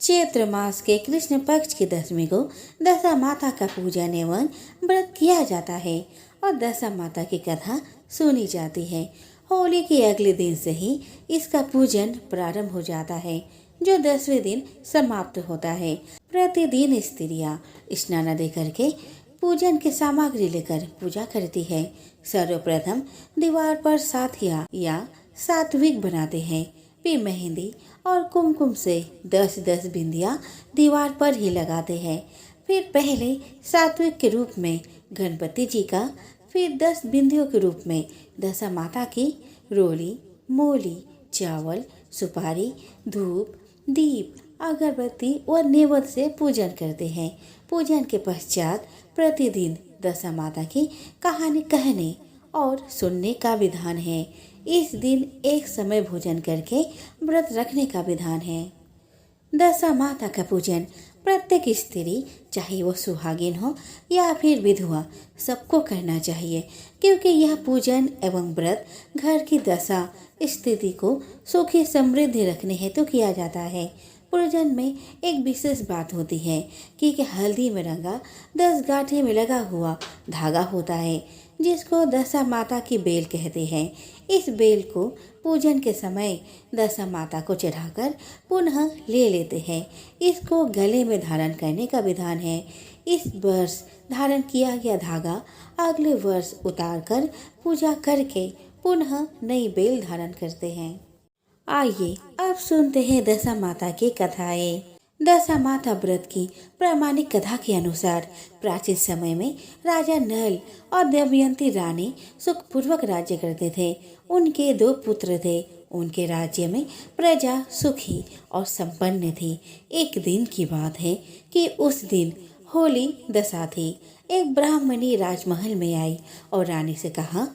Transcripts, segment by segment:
चैत्र मास के कृष्ण पक्ष की दशमी को दशा माता का पूजन एवं व्रत किया जाता है और दशा माता की कथा सुनी जाती है। होली के अगले दिन से ही इसका पूजन प्रारंभ हो जाता है, जो 10वें दिन समाप्त होता है। प्रतिदिन स्त्रियां स्नान आदि करके पूजन की सामग्री लेकर पूजा करती है। सर्वप्रथम दीवार पर साथिया या सात्विक बनाते हैं। वे मेहंदी और कुमकुम से 10-10 बिंदियां दीवार पर ही लगाते हैं। फिर पहले सात्विक के रूप में गणपति जी का, फिर 10 बिंदियों के रूप में दशा माता की रोली, मूली, चावल, सुपारी, धूप, दीप, अगरबत्ती और नेवत से पूजन करते हैं। पूजन के पश्चात प्रतिदिन दशा माता की कहानी कहने और सुनने का विधान है। इस दिन एक समय भोजन करके व्रत रखने का विधान है। दशा माता का पूजन प्रत्येक स्त्री, चाहे वो सुहागिन हो या फिर विधवा, सबको करना चाहिए, क्योंकि यह पूजन एवं व्रत घर की दशा स्थिति को सुखी समृद्धि रखने हेतु किया जाता है। पूजन में एक विशेष बात होती है कि हल्दी में रंगा 10 गांठे में लगा हुआ धागा होता है, जिसको दशा माता की बेल कहते हैं। इस बेल को पूजन के समय दशा माता को चढ़ाकर पुनः ले लेते हैं। इसको गले में धारण करने का विधान है। इस वर्ष धारण किया गया धागा अगले वर्ष उतारकर पूजा करके पुनः नई बेल धारण करते हैं। आइए अब सुनते हैं दशा माता की कथाएं। दशा माता व्रत की प्रामाणिक कथा के अनुसार प्राचीन समय में राजा नल और दमयंती रानी सुखपूर्वक राज्य करते थे। उनके 2 पुत्र थे। उनके राज्य में प्रजा सुखी और संपन्न थी। एक दिन की बात है कि उस दिन होली दशा थी। एक ब्राह्मणी राजमहल में आई और रानी से कहा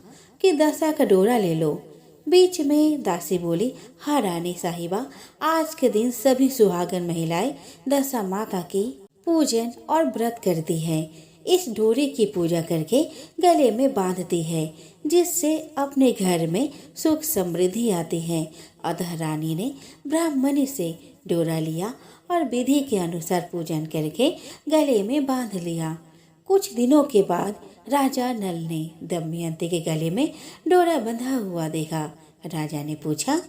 कि दशा का डोरा ले लो। बीच में दासी बोली, हाँ रानी साहिबा, आज के दिन सभी सुहागन महिलाएं दशा माता की पूजन और व्रत करती है। इस डोरे की पूजा करके गले में बांधती है, जिससे अपने घर में सुख समृद्धि आती है। अतः रानी ने ब्राह्मणी से डोरा लिया और विधि के अनुसार पूजन करके गले में बांध लिया। कुछ दिनों के बाद राजा नल ने दमयंती के गले में डोरा बंधा हुआ देखा। राजा ने पूछा,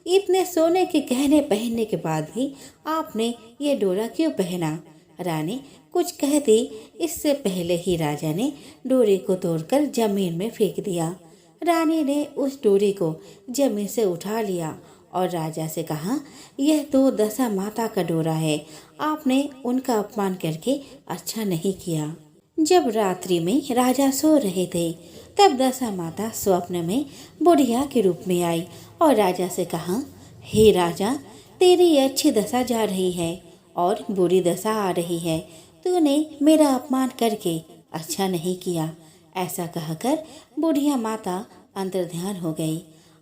इतने सोने के गहने पहनने के बाद भी आपने ये डोरा क्यों पहना? रानी कुछ कहती इससे पहले ही राजा ने डोरे को तोड़कर जमीन में फेंक दिया। रानी ने उस डोरे को जमीन से उठा लिया और राजा से कहा, यह तो दशा माता का डोरा है, आपने उनका अपमान करके अच्छा नहीं किया। जब रात्रि में राजा सो रहे थे, तब दशा माता स्वप्न में बुढ़िया के रूप में आई और राजा से कहा, हे राजा, तेरी अच्छी दशा जा रही है और बुरी दशा आ रही है। तूने मेरा अपमान करके अच्छा नहीं किया। ऐसा कहकर बुढ़िया माता अंतर्ध्यान हो गई।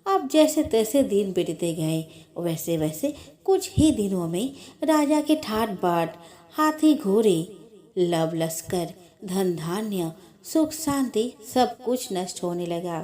अब जैसे तैसे दिन बीतते गए, वैसे वैसे कुछ ही दिनों में राजा के ठाट बाट, हाथी घोड़े, लव लश्कर, धन धान्य, सुख शांति सब कुछ नष्ट होने लगा।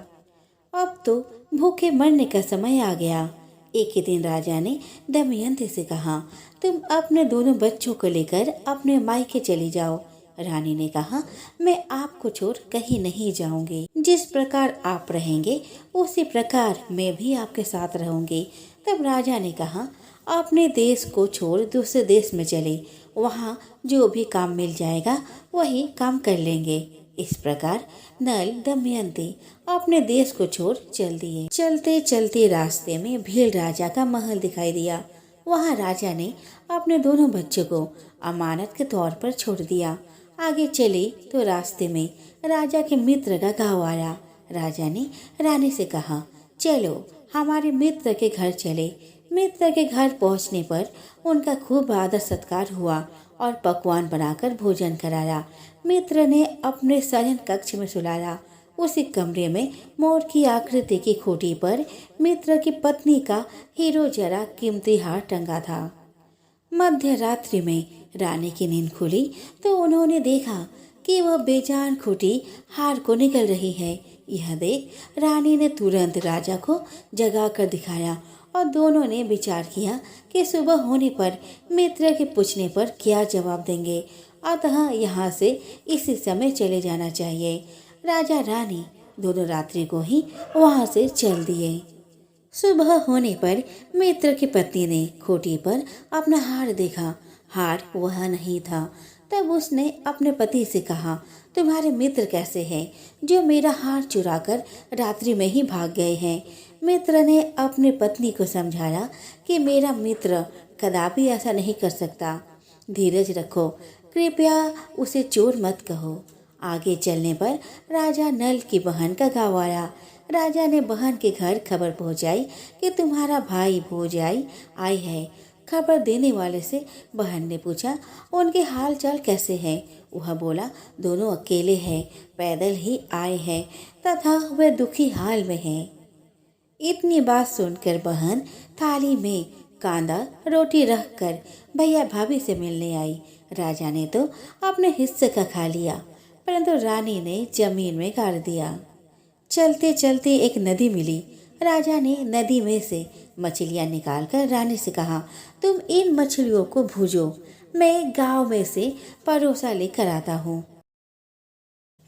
अब तो भूखे मरने का समय आ गया। एक ही दिन राजा ने दमयंती से कहा, तुम अपने दोनों बच्चों को लेकर अपने मायके चली जाओ। रानी ने कहा, मैं आपको छोड़ कहीं नहीं जाऊंगी। जिस प्रकार आप रहेंगे उसी प्रकार मैं भी आपके साथ रहूंगी। तब राजा ने कहा, अपने देश को छोड़ दूसरे देश में चले, वहाँ जो भी काम मिल जाएगा वही काम कर लेंगे। इस प्रकार नल दमयंती अपने देश को छोड़ चल दिए। चलते चलते रास्ते में भील राजा का महल दिखाई दिया। वहाँ राजा ने अपने दोनों बच्चों को अमानत के तौर पर छोड़ दिया। आगे चले तो रास्ते में राजा के मित्र का गाँव आया। राजा ने रानी से कहा, चलो हमारे मित्र के घर चले। मित्र के घर पहुंचने पर उनका खूब आदर सत्कार हुआ और पकवान बनाकर भोजन कराया। मित्र ने अपने शयन कक्ष में सुलाया। उसी कमरे में मोर की आकृति की खूंटी पर मित्र की पत्नी का हीरो जरा कीमती हार टंगा था। मध्य रात्रि में रानी की नींद खुली तो उन्होंने देखा कि वह बेजान खूंटी हार को निकल रही है। यह देख रानी ने तुरंत राजा को जगा कर दिखाया और दोनों ने विचार किया कि सुबह होने पर मित्र के पूछने पर क्या जवाब देंगे, अतः यहाँ से इसी समय चले जाना चाहिए। राजा रानी दोनों रात्रि को ही वहाँ से चल दिए। सुबह होने पर मित्र की पत्नी ने खूंटी पर अपना हार देखा। हार वह नहीं था। तब उसने अपने पति से कहा, तुम्हारे मित्र कैसे हैं जो मेरा हार चुराकर रात्रि में ही भाग गए हैं। मित्र ने अपनी पत्नी को समझाया कि मेरा मित्र कदापि ऐसा नहीं कर सकता। धीरज रखो, कृपया उसे चोर मत कहो। आगे चलने पर राजा नल की बहन का गाँव आया। राजा ने बहन के घर खबर पहुंचाई कि तुम्हारा भाई भोजाई आई है। खबर देने वाले से बहन ने पूछा, उनके हाल चाल कैसे हैं। वह बोला, दोनों अकेले हैं, पैदल ही आए हैं तथा वे दुखी हाल में हैं। इतनी बात सुनकर बहन थाली में कांदा रोटी रखकर भैया भाभी से मिलने आई। राजा ने तो अपने हिस्से का खा लिया, परंतु रानी ने जमीन में गाड़ दिया। चलते चलते एक नदी मिली। राजा ने नदी में से मछलियां निकालकर रानी से कहा, तुम इन मछलियों को भूजो, मैं गांव में से परोसा लेकर आता हूँ।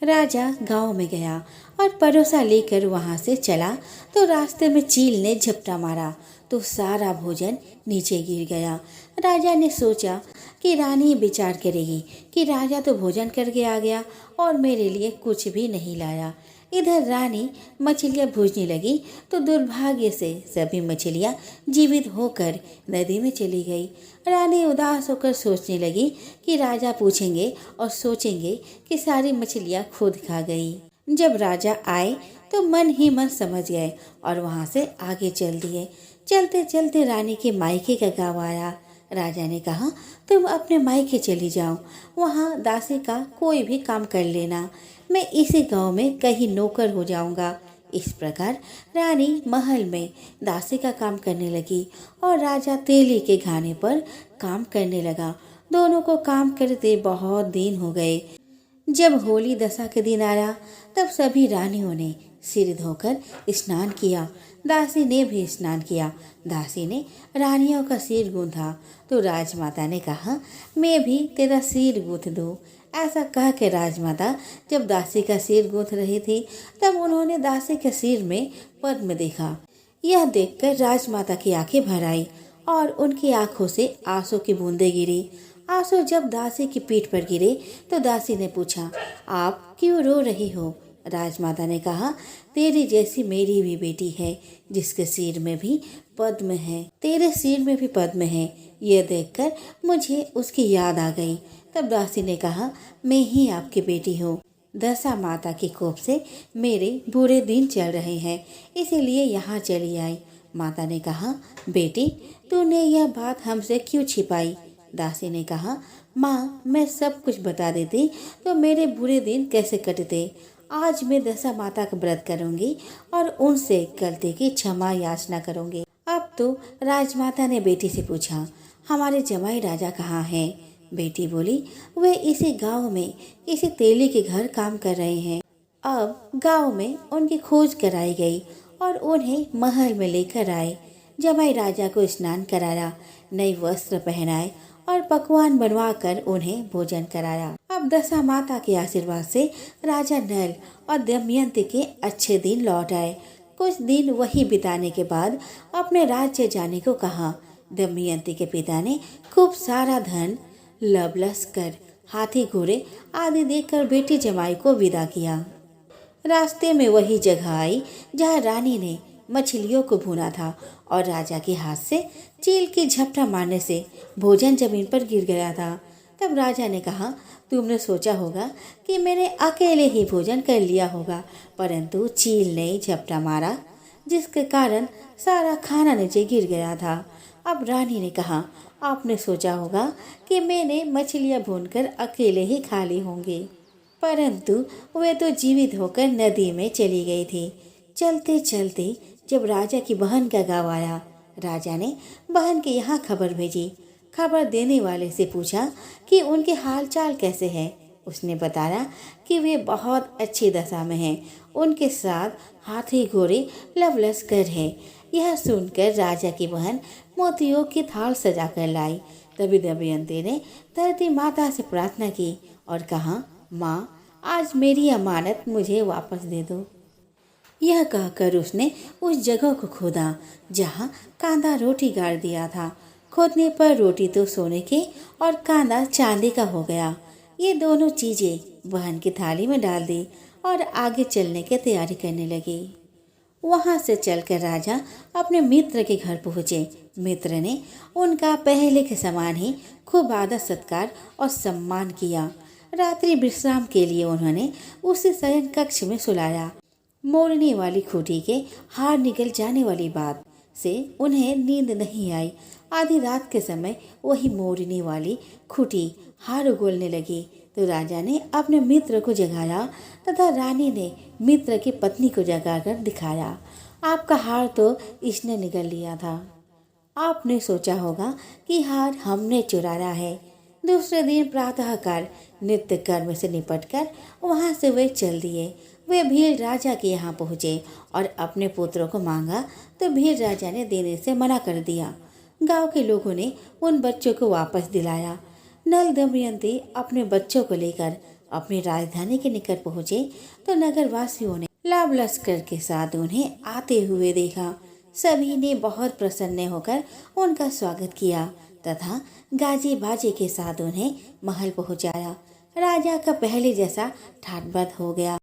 राजा गांव में गया और परोसा लेकर वहां से चला तो रास्ते में चील ने झपटा मारा तो सारा भोजन नीचे गिर गया। राजा ने सोचा कि रानी विचार करेगी कि राजा तो भोजन करके आ गया और मेरे लिए कुछ भी नहीं लाया। इधर रानी मछलियाँ भूजने लगी तो दुर्भाग्य से सभी मछलियाँ जीवित होकर नदी में चली गई। रानी उदास होकर सोचने लगी कि राजा पूछेंगे और सोचेंगे कि सारी मछलियाँ खुद खा गई। जब राजा आए तो मन ही मन समझ गए और वहाँ से आगे चल दिए। चलते चलते रानी के मायके का गाँव आया। राजा ने कहा, तुम अपने मायके चली जाओ, वहाँ दासी का कोई भी काम कर लेना, मैं इसी गांव में कहीं नौकर हो जाऊंगा। इस प्रकार रानी महल में दासी का काम करने लगी और राजा तेली के घाने पर काम करने लगा। दोनों को काम करते बहुत दिन हो गए। जब होली दशा के दिन आया तब सभी रानियों ने सिर धोकर स्नान किया। दासी ने भी स्नान किया। दासी ने रानियों का सिर गूंथा तो राजमाता ने कहा, मैं भी तेरा सिर गूंथ दूं। ऐसा कह के राजमाता जब दासी का सिर गूंथ रही थी तब उन्होंने दासी के सिर में पद्म देखा। यह देखकर राजमाता की आंखें भर आई और उनकी आंखों से आंसू की बूंदें गिरी। आंसू जब दासी की पीठ पर गिरे तो दासी ने पूछा, आप क्यों रो रही हो। राजमाता ने कहा, तेरी जैसी मेरी भी बेटी है जिसके सिर में भी पद्म है, तेरे सिर में भी पद्म है। यह देखकर मुझे उसकी याद आ गई। तब दासी ने कहा, मैं ही आपकी बेटी हूँ। दशा माता के कोप से मेरे बुरे दिन चल रहे हैं, इसीलिए यहाँ चली आई। माता ने कहा, बेटी तूने यह बात हमसे क्यों छिपाई। दासी ने कहा, माँ मैं सब कुछ बता देती तो मेरे बुरे दिन कैसे कटते। आज मैं दशा माता का व्रत करूंगी और उनसे गलती की क्षमा याचना करूंगी। अब तो राजमाता ने बेटी से पूछा, हमारे जमाई राजा कहाँ हैं। बेटी बोली, वे इसी गांव में किसी तेली के घर काम कर रहे हैं। अब गांव में उनकी खोज कराई गई और उन्हें महल में लेकर आए। जमाई राजा को स्नान कराया, नए वस्त्र पहनाए और पकवान बनवाकर उन्हें भोजन कराया। अब दशा माता के आशीर्वाद से राजा नल और दमयंती के अच्छे दिन लौट आए। कुछ दिन वही बिताने के बाद अपने राज्य जाने को कहा। दमयंती के पिता ने खूब सारा धन, लवलश्कर, हाथी घोड़े आदि देकर बेटी जमाई को विदा किया। रास्ते में वही जगह आई जहाँ रानी ने मछलियों को भूना था और राजा के हाथ से चील की झपटा मारने से भोजन जमीन पर गिर गया था। तब राजा ने कहा, तुमने सोचा होगा कि मैंने अकेले ही भोजन कर लिया होगा, परंतु चील ने झपटा मारा जिसके कारण सारा खाना नीचे गिर गया था। अब रानी ने कहा, आपने सोचा होगा कि मैंने मछलियाँ भूनकर अकेले ही खा ली होंगी, परंतु वे तो जीवित होकर नदी में चली गई थी। चलते चलते जब राजा की बहन का गाँव आया, राजा ने बहन के यहाँ खबर भेजी। खबर देने वाले से पूछा कि उनके हाल चाल कैसे हैं। उसने बताया कि वे बहुत अच्छी दशा में हैं। उनके साथ हाथी घोड़े लवलश्कर है। यह सुनकर राजा की बहन मोतियों की थाल सजाकर लाई। तभी दमयंती ने धरती माता से प्रार्थना की और कहा, माँ, आज मेरी अमानत मुझे वापस दे दो। यह कहकर उसने उस जगह को खोदा जहाँ कांदा रोटी गाड़ दिया था। खोदने पर रोटी तो सोने की और कांदा चांदी का हो गया। ये दोनों चीजें बहन की थाली में डाल दी और आगे चलने की तैयारी करने लगी। वहां से चलकर राजा अपने मित्र के घर पहुंचे। मित्र ने उनका पहले के समान ही खूब आदर सत्कार और सम्मान किया। रात्रि विश्राम के लिए उन्होंने उसी शयन कक्ष में सुलाया। मोड़ने वाली खूंटी के हार निकल जाने वाली बात से उन्हें नींद नहीं आई। आधी रात के समय वही मोड़ने वाली खूंटी हार उगलने लगी तो राजा ने अपने मित्र को जगाया तथा रानी ने मित्र की पत्नी को जगाकर दिखाया, आपका हार तो इसने निगल लिया था। आपने सोचा होगा कि हार हमने चुराया है। दूसरे दिन प्रातःकाल नित्य कर्म से निपटकर वहां से वे चल दिए। वे भील राजा के यहाँ पहुँचे और अपने पुत्रों को मांगा तो भील राजा ने देने से मना कर दिया। गांव के लोगों ने उन बच्चों को वापस दिलाया। नल दमयंती अपने बच्चों को लेकर अपनी राजधानी के निकट पहुँचे तो नगर वासियों ने लाभ लश्कर के साथ उन्हें आते हुए देखा। सभी ने बहुत प्रसन्न होकर उनका स्वागत किया तथा गाजे बाजे के साथ उन्हें महल पहुंचाया। राजा का पहले जैसा ठाट बाट हो गया।